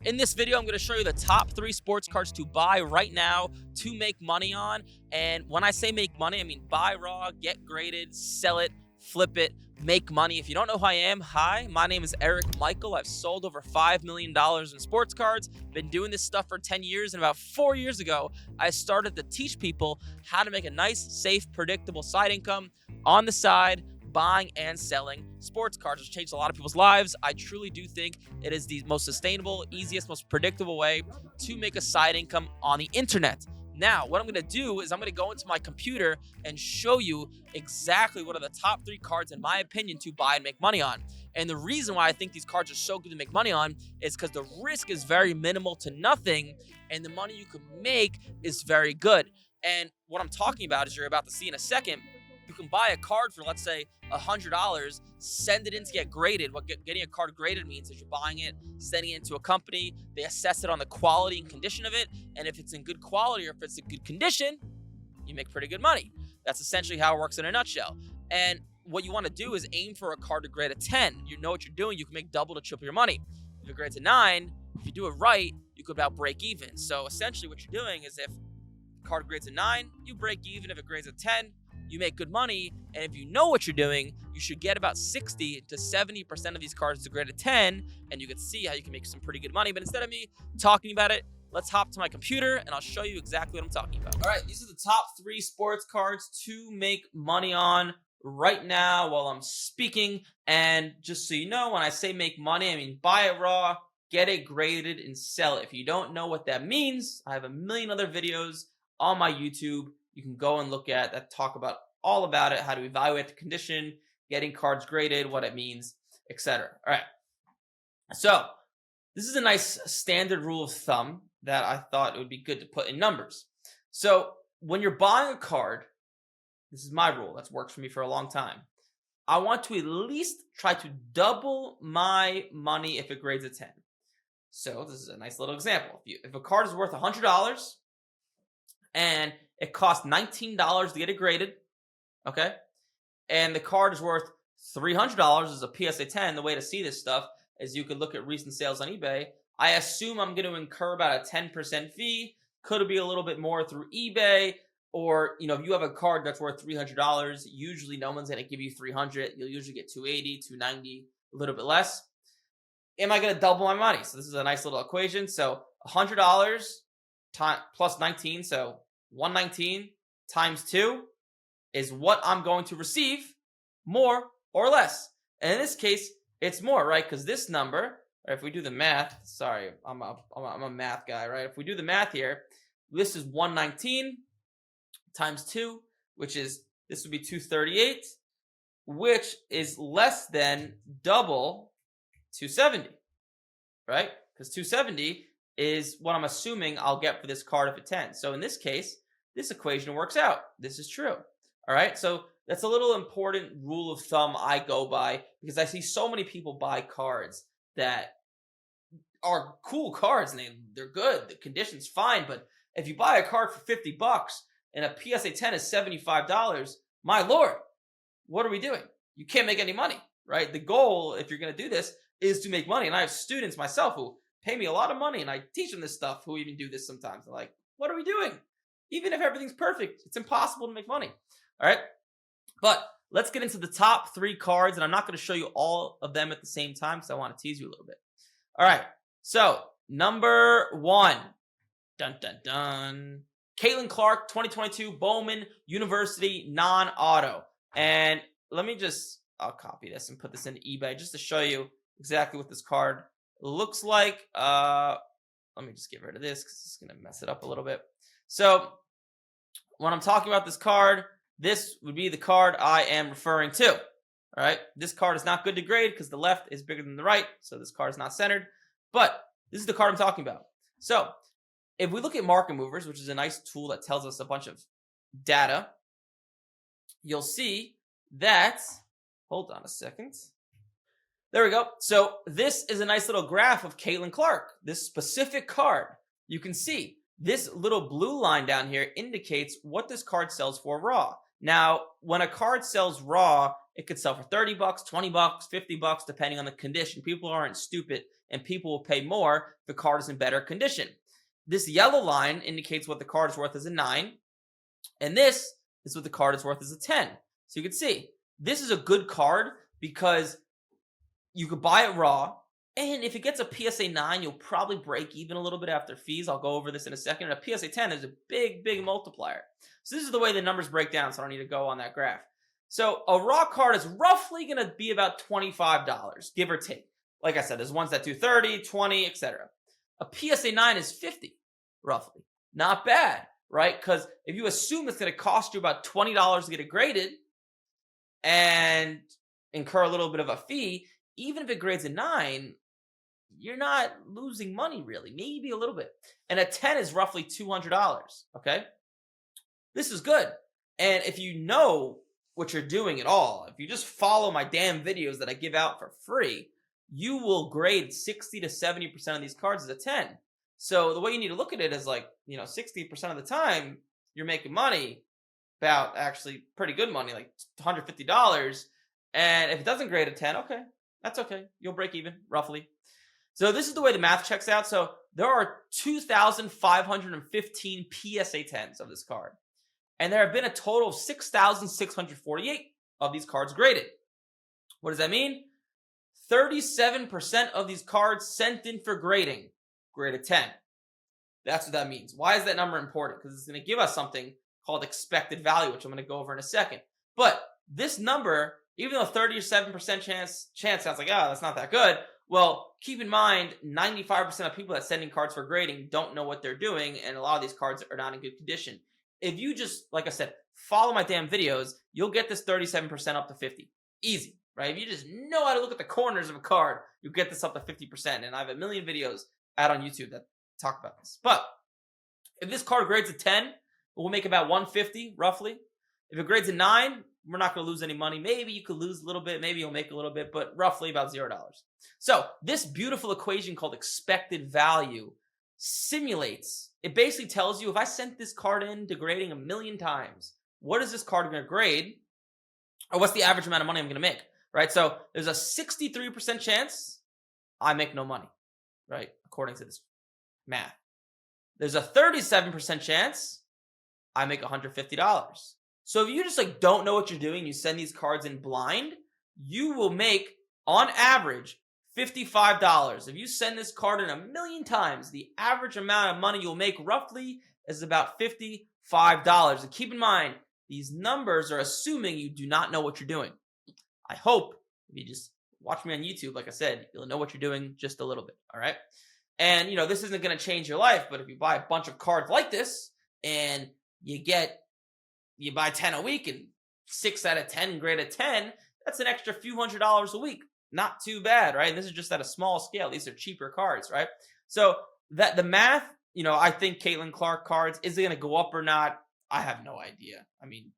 In this video, I'm going to show you the top 3 sports cards to buy right now to make money on. And when I say make money, I mean buy raw, get graded, sell it, flip it, make money. If you don't know who I am, hi, my name is Eric Michael. I've sold over $5 million in sports cards, been doing this stuff for 10 years. And about 4 years ago, I started to teach people how to make a nice, safe, predictable side income on the side, buying and selling sports cards, which changed a lot of people's lives. I truly do think it is the most sustainable, easiest, most predictable way to make a side income on the internet. Now, what I'm going to do is I'm going to go into my computer and show you exactly what are the top 3 cards, in my opinion, to buy and make money on. And the reason why I think these cards are so good to make money on is because the risk is very minimal to nothing, and the money you can make is very good. And what I'm talking about is you're about to see in a second. You can buy a card for, let's say, $100, send it in to get graded. What getting a card graded means is you're buying it, sending it into a company. They assess it on the quality and condition of it. And if it's in good quality or if it's in good condition, you make pretty good money. That's essentially how it works in a nutshell. And what you want to do is aim for a card to grade a 10. You know what you're doing. You can make double to triple your money. If it grades a 9, if you do it right, you could about break even. So essentially what you're doing is if the card grades a 9, you break even. If it grades a 10, you make good money. And if you know what you're doing, you should get about 60 to 70% of these cards to grade a 10, and you can see how you can make some pretty good money. But instead of me talking about it, let's hop to my computer and I'll show you exactly what I'm talking about. All right, these are the top 3 sports cards to make money on right now while I'm speaking. And just so you know, when I say make money, I mean buy it raw, get it graded, and sell it. If you don't know what that means, I have a million other videos on my YouTube you can go and look at that talk about all about it, how to evaluate the condition, getting cards graded, what it means, etc. All right. So this is a nice standard rule of thumb that I thought it would be good to put in numbers. So when you're buying a card, this is my rule. That's worked for me for a long time. I want to at least try to double my money if it grades a 10. So this is a nice little example. If a card is worth $100 and it costs $19 to get it graded, okay? And the card is worth $300 as a PSA 10. The way to see this stuff is you could look at recent sales on eBay. I assume I'm going to incur about a 10% fee. Could be a little bit more through eBay. Or, if you have a card that's worth $300, usually no one's going to give you $300. You'll usually get $280, $290, a little bit less. Am I going to double my money? So this is a nice little equation. So $100 plus 19, so 119 times 2 is what I'm going to receive, more or less. And in this case, it's more, right? Because this number, or if we do the math, sorry, I'm a math guy, right? If we do the math here, this is 119 times 2, this would be 238, which is less than double 270, right? Because 270 is what I'm assuming I'll get for this card if it's 10. So in this case, this equation works out. This is true. All right. So that's a little important rule of thumb I go by because I see so many people buy cards that are cool cards and they're good. The condition's fine. But if you buy a card for $50 and a PSA 10 is $75, my Lord, what are we doing? You can't make any money, right? The goal, if you're going to do this, is to make money. And I have students myself who pay me a lot of money and I teach them this stuff who even do this sometimes. They're like, what are we doing? Even if everything's perfect, it's impossible to make money. All right. But let's get into the top 3 cards. And I'm not going to show you all of them at the same time because I want to tease you a little bit. All right. So number 1, dun, dun, dun. Caitlin Clark, 2022 Bowman University non-auto. And I'll copy this and put this into eBay just to show you exactly what this card looks like. Let me just get rid of this because it's going to mess it up a little bit. So when I'm talking about this card, this would be the card I am referring to. All right. This card is not good to grade because the left is bigger than the right. So this card is not centered. But this is the card I'm talking about. So if we look at Market Movers, which is a nice tool that tells us a bunch of data, you'll see that, hold on a second. There we go. So this is a nice little graph of Caitlin Clark, this specific card. You can see this little blue line down here indicates what this card sells for raw. Now, when a card sells raw, it could sell for $30, $20, $50, depending on the condition. People aren't stupid and people will pay more if the card is in better condition. This yellow line indicates what the card is worth as a 9, and this is what the card is worth as a 10. So you can see, this is a good card because you could buy it raw, and if it gets a PSA 9, you'll probably break even a little bit after fees. I'll go over this in a second. And a PSA 10 is a big, big multiplier. So this is the way the numbers break down, so I don't need to go on that graph. So a raw card is roughly going to be about $25, give or take. Like I said, there's ones that do 30, 20, etc. A PSA 9 is 50, roughly. Not bad, right? Because if you assume it's going to cost you about $20 to get it graded and incur a little bit of a fee, even if it grades a 9, you're not losing money really, maybe a little bit. And a 10 is roughly $200, okay? This is good. And if you know what you're doing at all, if you just follow my damn videos that I give out for free, you will grade 60 to 70% of these cards as a 10. So the way you need to look at it is like, 60% of the time you're making money, about actually pretty good money, like $150. And if it doesn't grade a 10, okay, that's okay. You'll break even, roughly. So this is the way the math checks out. So there are 2,515 PSA 10s of this card. And there have been a total of 6,648 of these cards graded. What does that mean? 37% of these cards sent in for grading, graded 10. That's what that means. Why is that number important? Because it's going to give us something called expected value, which I'm going to go over in a second. But this number, even though 37% chance sounds like, that's not that good. Well, keep in mind, 95% of people that send in cards for grading don't know what they're doing, and a lot of these cards are not in good condition. If you just, like I said, follow my damn videos, you'll get this 37% up to 50. Easy, right? If you just know how to look at the corners of a card, you'll get this up to 50%. And I have a million videos out on YouTube that talk about this. But if this card grades a 10, we'll make about 150 roughly. If it grades a 9, we're not going to lose any money. Maybe you could lose a little bit. Maybe you'll make a little bit, but roughly about $0. So this beautiful equation called expected value simulates. It basically tells you if I sent this card in to grading 1,000,000 times, what is this card going to grade? Or what's the average amount of money I'm going to make, right? So there's a 63% chance I make no money, right? According to this math. There's a 37% chance I make $150. So if you just don't know what you're doing, you send these cards in blind, you will make, on average, $55. If you send this card in 1,000,000 times, the average amount of money you'll make roughly is about $55. And keep in mind, these numbers are assuming you do not know what you're doing. I hope if you just watch me on YouTube, like I said, you'll know what you're doing just a little bit, all right? And, this isn't going to change your life, but if you buy a bunch of cards like this and you buy 10 a week and 6 out of 10 grade a 10, that's an extra few $100s a week. Not too bad, right? And this is just at a small scale. These are cheaper cards, right? So that the math, I think Caitlin Clark cards, is it going to go up or not? I have no idea. I mean,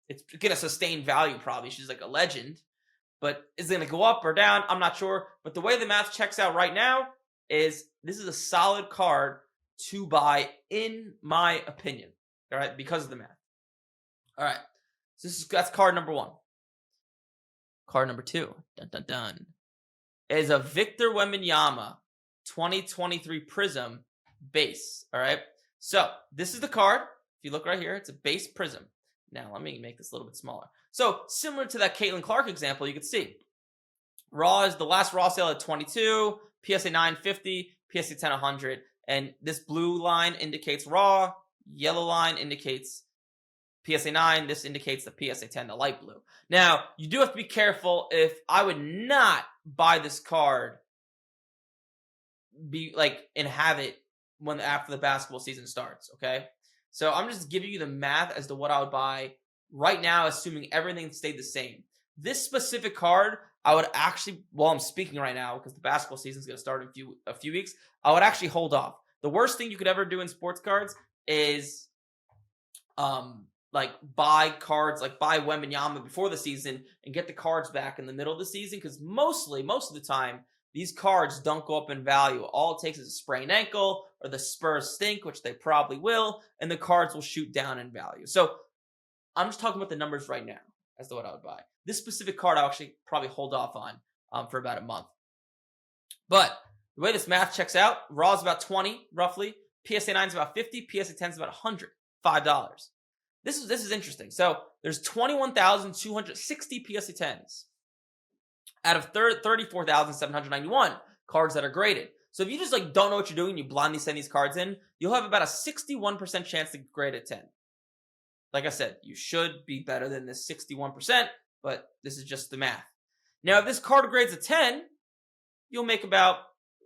it's going to sustain value probably. She's like a legend. But is it going to go up or down? I'm not sure. But the way the math checks out right now is this is a solid card to buy, in my opinion. All right? Because of the math. All right. So that's card number 1. Card number 2, dun dun dun, is a Victor Wembanyama 2023 Prism base. All right. So this is the card. If you look right here, it's a base Prism. Now let me make this a little bit smaller. So similar to that Caitlin Clark example, you can see raw is the last raw sale at 22, PSA 9 50, PSA 10 100, and this blue line indicates raw. Yellow line indicates PSA 9, this indicates the PSA 10, the light blue. Now, you do have to be careful. If I would not buy this card and have it after the basketball season starts, okay? So I'm just giving you the math as to what I would buy right now, assuming everything stayed the same. This specific card, I would actually, while I'm speaking right now, because the basketball season is going to start in a few weeks, I would actually hold off. The worst thing you could ever do in sports cards is buy cards, buy Wembanyama before the season and get the cards back in the middle of the season, because most of the time, these cards don't go up in value. All it takes is a sprained ankle or the Spurs stink, which they probably will, and the cards will shoot down in value. So I'm just talking about the numbers right now as to what I would buy. This specific card I'll actually probably hold off on for about a month. But The way this math checks out, Raw is about 20, roughly. PSA 9 is about 50. PSA 10 is about 100. $5. This is interesting. So there's 21,260 PSA 10s out of 34,791 cards that are graded. So if you just like don't know what you're doing, you blindly send these cards in, you'll have about a 61% chance to grade a 10. Like I said, you should be better than this 61%, but this is just the math. Now, if this card grades a 10, you'll make about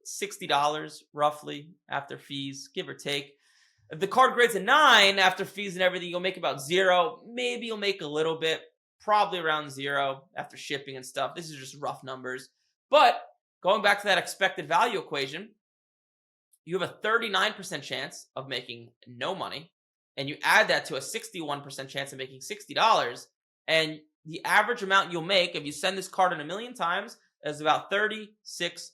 $60 roughly after fees, give or take. If the card grades a 9 after fees and everything, you'll make about 0. Maybe you'll make a little bit, probably around 0 after shipping and stuff. This is just rough numbers. But going back to that expected value equation, you have a 39% chance of making no money, and you add that to a 61% chance of making $60, and the average amount you'll make if you send this card in 1,000,000 times is about $36.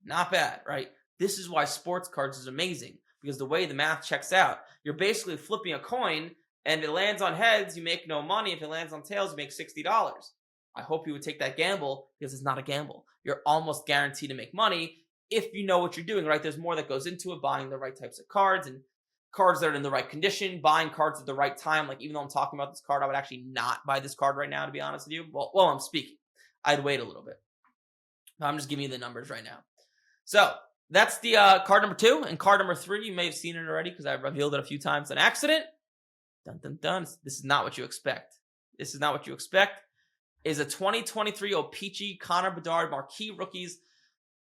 Not bad, right? This is why sports cards is amazing, because the way the math checks out, you're basically flipping a coin, and if it lands on heads, you make no money. If it lands on tails, you make $60. I hope you would take that gamble, because it's not a gamble. You're almost guaranteed to make money if you know what you're doing, right? There's more that goes into it, buying the right types of cards and cards that are in the right condition, buying cards at the right time. Like, even though I'm talking about this card, I would actually not buy this card right now, to be honest with you. Well, while I'm speaking, I'd wait a little bit. I'm just giving you the numbers right now. So that's the card number 2. And card number 3, you may have seen it already because I've revealed it a few times on accident. Dun, dun, dun. This is not what you expect. This is not what you expect. Is a 2023 O-Pee-Chee Connor Bedard Marquee Rookies.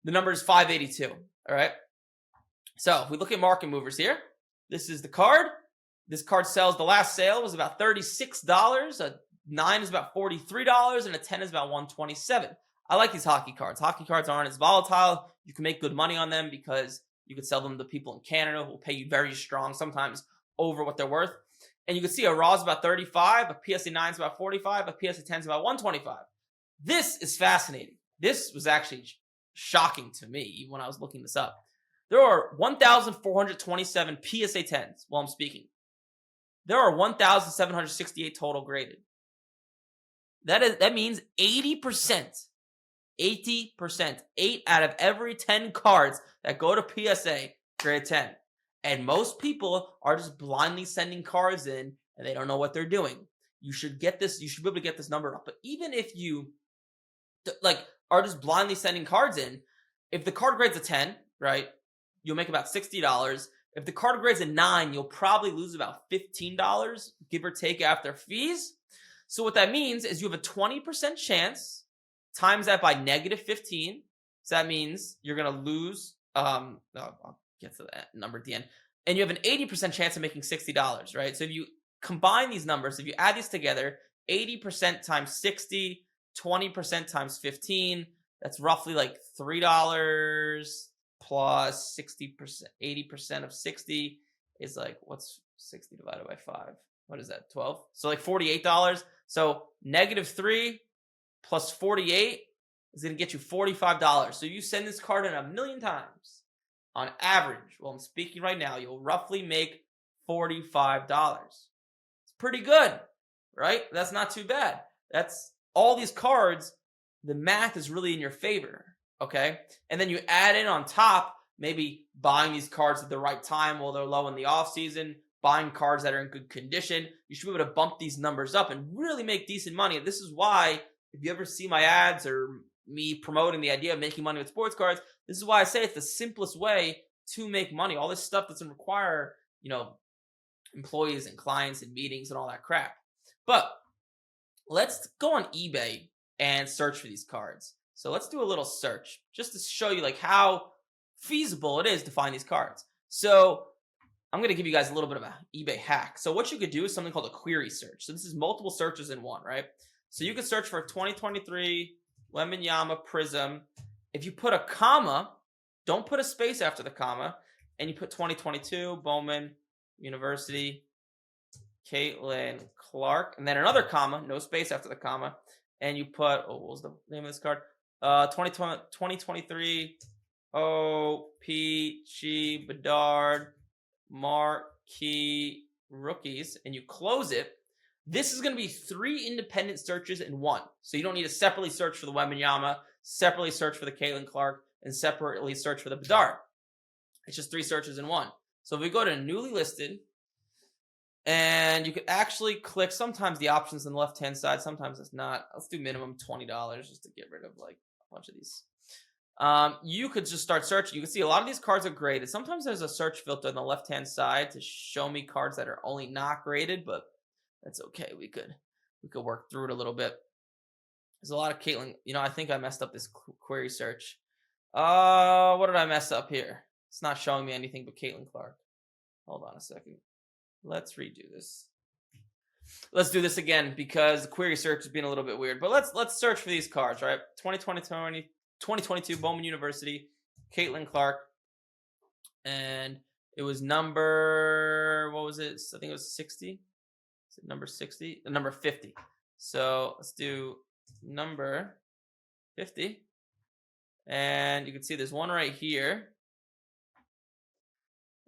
The number is 582. All right. So if we look at market movers here, this is the card. This card sells. The last sale was about $36. A 9 is about $43, and a 10 is about $127. I like these hockey cards. Hockey cards aren't as volatile. You can make good money on them because you could sell them to people in Canada who will pay you very strong, sometimes over what they're worth. And you can see a Raw is about 35, a PSA 9 is about 45, a PSA 10 is about 125. This is fascinating. This was actually shocking to me even when I was looking this up. There are 1,427 PSA 10s while I'm speaking. There are 1,768 total graded. That means 80%. 80%. 8 out of every 10 cards that go to PSA grade 10. And most people are just blindly sending cards in and they don't know what they're doing. You should get this. You should be able to get this number up. But even if you are just blindly sending cards in, if the card grades a 10, right, you'll make about $60. If the card grades a 9, you'll probably lose about $15, give or take after fees. So what that means is you have a 20% chance, times that by -15. So that means you're going to lose, I'll get to that number at the end. And you have an 80% chance of making $60, right? So if you combine these numbers, if you add these together, 80% times 60, 20% times 15, that's roughly like $3 plus 60%, 80% of 60 is like, what's 60 divided by 5? What is that, 12? So like $48. So -3 plus 48 is going to get you $45. So you send this card in 1,000,000 times. On average, well, I'm speaking right now, you'll roughly make $45. It's pretty good, right? That's not too bad. That's all these cards. The math is really in your favor, okay? And then you add in on top, maybe buying these cards at the right time while they're low in the off season, buying cards that are in good condition. You should be able to bump these numbers up and really make decent money. And this is why, if you ever see my ads or me promoting the idea of making money with sports cards, this is why I say it's the simplest way to make money. All this stuff doesn't require, employees and clients and meetings and all that crap. But let's go on eBay and search for these cards. So let's do a little search just to show you like how feasible it is to find these cards. So I'm going to give you guys a little bit of an eBay hack. So what you could do is something called a query search. So this is multiple searches in one, right? So you could search for 2023 Wembanyama Prism. If you put a comma, don't put a space after the comma, and you put 2022 Bowman University Caitlin Clark, and then another comma, no space after the comma, and you put, what was the name of this card? 2023 O-Pee-Chee Bedard Marquee Rookies, and you close it. This is going to be 3 independent searches in one. So you don't need to separately search for the Wembanyama, separately search for the Caitlin Clark. and separately search for the Bedard. It's just 3 searches in one. So if we go to newly listed, and you could actually click, sometimes the options on the left-hand side, sometimes it's not. Let's do minimum $20 just to get rid of like a bunch of these. You could just start searching. You can see a lot of these cards are graded. Sometimes there's a search filter on the left-hand side to show me cards that are only not graded, but that's okay. We could work through it a little bit. There's a lot of Caitlin. I think I messed up this query search. What did I mess up here? It's not showing me anything but Caitlin Clark. Hold on a second. Let's redo this. Let's do this again because the query search has been a little bit weird. But let's search for these cards, right? 2022 Bowman University, Caitlin Clark. And it was number, what was it? I think it was 60. Is it number 60? Number 50. So let's do number 50. And you can see there's one right here.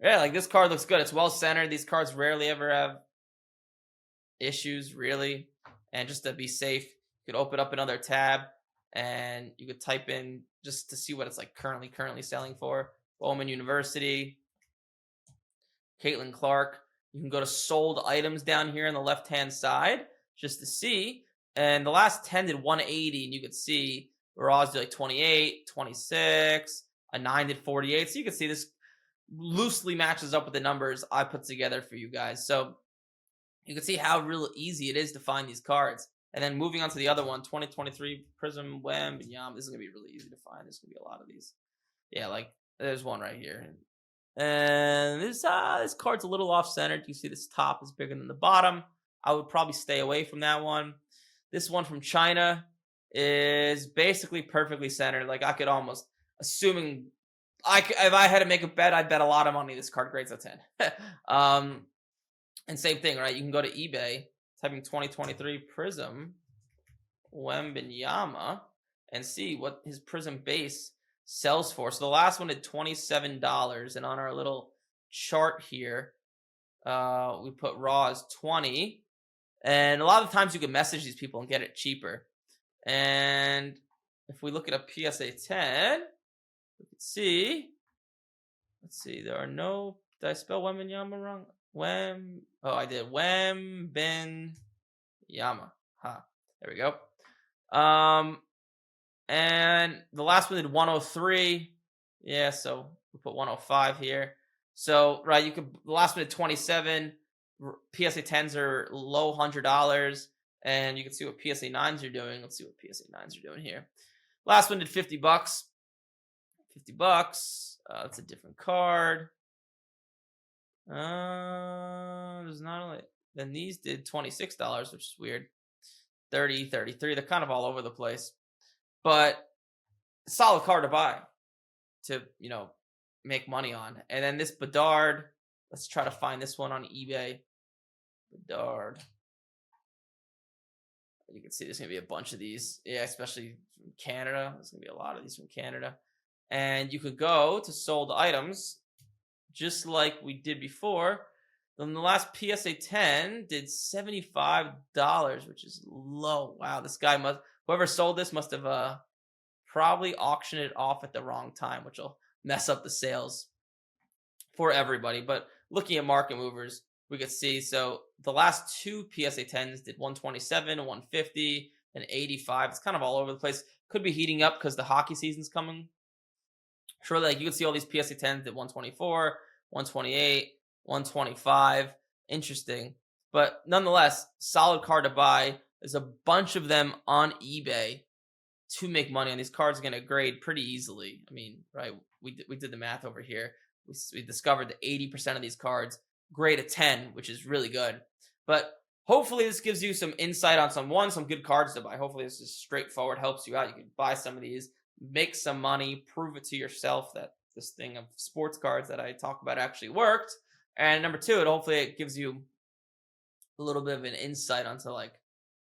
Yeah, like this card looks good. It's well centered. These cards rarely ever have issues, really. And just to be safe, you could open up another tab and you could type in just to see what it's like currently selling for. Bowman University, Caitlin Clark. You can go to sold items down here on the left-hand side just to see. And the last 10 did 180, and you could see Raws did like 28, 26, a 9 did 48. So you can see this loosely matches up with the numbers I put together for you guys. So you can see how real easy it is to find these cards. And then moving on to the other one, 2023 Prism Wembanyama. This is going to be really easy to find. There's going to be a lot of these. Yeah, like there's one right here. And this card's a little off-centered. You see this top is bigger than the bottom. I would probably stay away from that one. This one from China is basically perfectly centered. Like I could almost, assuming if I had to make a bet, I'd bet a lot of money this card grades a 10. And same thing, right? You can go to eBay, typing 2023 Prism Wembanyama and see what his Prism base sells for. So the last one did $27, and on our little chart here, we put raw as 20. And a lot of times you can message these people and get it cheaper. And if we look at a PSA 10, we can see, let's see, there are no, did I spell Wembanyama wrong? I did. Wembanyama. There we go. And the last one did 103. Yeah, so we put 105 here. So, right, the last one did 27. PSA 10s are low $100. And you can see what PSA 9s are doing. Let's see what PSA 9s are doing here. Last one did $50. $50. That's a different card. There's not only, then these did $26, which is weird. 30, 33. They're kind of all over the place. But solid card to buy to, make money on. And then this Bedard, let's try to find this one on eBay. Bedard. You can see there's going to be a bunch of these. Yeah, especially from Canada. There's going to be a lot of these from Canada. And you could go to sold items just like we did before. Then the last PSA 10 did $75, which is low. Wow, this guy whoever sold this must have probably auctioned it off at the wrong time, which will mess up the sales for everybody. But looking at market movers, we could see, so the last two PSA 10s did 127, 150, and 85. It's kind of all over the place. Could be heating up because the hockey season's coming. Surely, like you can see all these PSA 10s did 124, 128, 125. Interesting. But nonetheless, solid card to buy. There's a bunch of them on eBay to make money on. These cards are going to grade pretty easily. I mean, right, we did the math over here. We discovered that 80% of these cards grade a 10, which is really good. But hopefully this gives you some insight on some good cards to buy. Hopefully this is straightforward, helps you out. You can buy some of these, make some money, prove it to yourself that this thing of sports cards that I talk about actually worked. And number two, hopefully it gives you a little bit of an insight onto like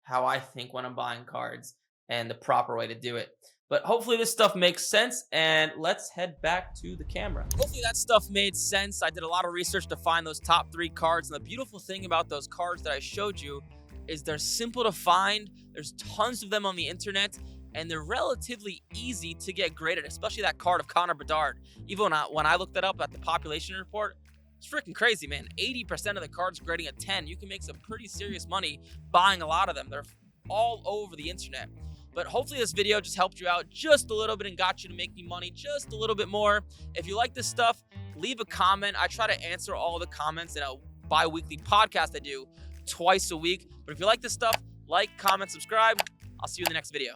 how I think when I'm buying cards and the proper way to do it. But hopefully this stuff makes sense, and let's head back to the camera. Hopefully that stuff made sense. I did a lot of research to find those top 3 cards, and the beautiful thing about those cards that I showed you is they're simple to find. There's tons of them on the internet, and they're relatively easy to get graded, especially that card of Connor Bedard. Even when I looked that up at the population report, it's freaking crazy, man. 80% of the cards grading a 10. You can make some pretty serious money buying a lot of them. They're all over the internet. But hopefully this video just helped you out just a little bit and got you to make me money just a little bit more. If you like this stuff, leave a comment. I try to answer all the comments in a bi-weekly podcast I do twice a week. But if you like this stuff, like, comment, subscribe. I'll see you in the next video.